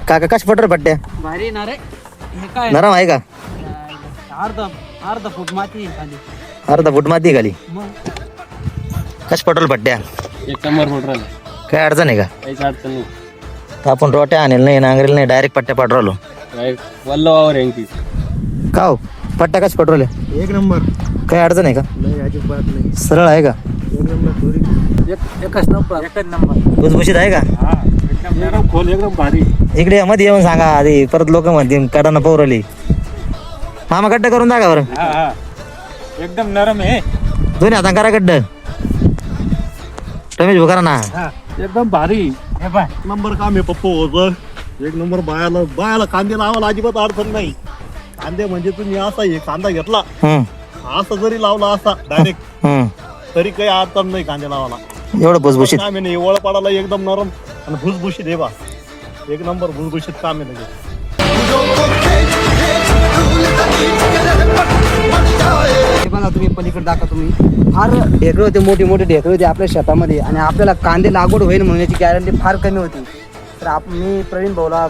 काका कशा पटवर पट्ट्या भारी ना रे हे काय नरम आहे का? अर्धा फूट माती आहे खाली अर्धा फूट माती आहे खाली. मग कशा पटवल पट्ट्या एक नंबर फूट राहिला काय अडचण आहे का? काहीच अडचण नाही तर आपण रोट्या आणेल नाही नांगरेल नाही डायरेक्ट पट्ट्या पाठवलो वल्लवावर यांची का हो पट्ट्या कशा पटवल्या एक नंबर काय अडचण आहे का? नाही अजिबात नाही सरळ आहे का? एक नंबर एकच नंबर भुसभुशीत आहे का? एकदम खोल एकदम भारी इकडे मध्ये येऊन सांगा आधी परत लोक म्हणतील कडानं पौरली. मामा गड्ड करून दाखवा बरं. एकदम नरम आहे दोन्ही हातां करा गड्ड. रमेश भाऊ करा ना. एकदम भारी नंबर काम आहे पप्पू होतं एक नंबर बायाला कांदे लावायला अजिबात अडचण नाही. कांदे म्हणजे तुम्ही असा हे कांदा घेतला असा जरी लावला असा डायरेक्ट तरी काही अडचण नाही कांदे लावायला. एवढं भुसभुशीत काम आहे नाही ओळ पाडायला एकदम नरम आणि भुसभुशीत आहे बा एक नंबर भुसभुशीत काम आहे लगेच. हे बघा तुम्ही पलीकडे दाखवा तुम्ही फार ढेकळे होते मोठे मोठे ढेकळे होते आपल्या शेतामध्ये आणि आपल्याला कांदे लागवड होईल म्हणून याची गॅरंटी फार कमी होती. तर मी प्रवीण भाऊला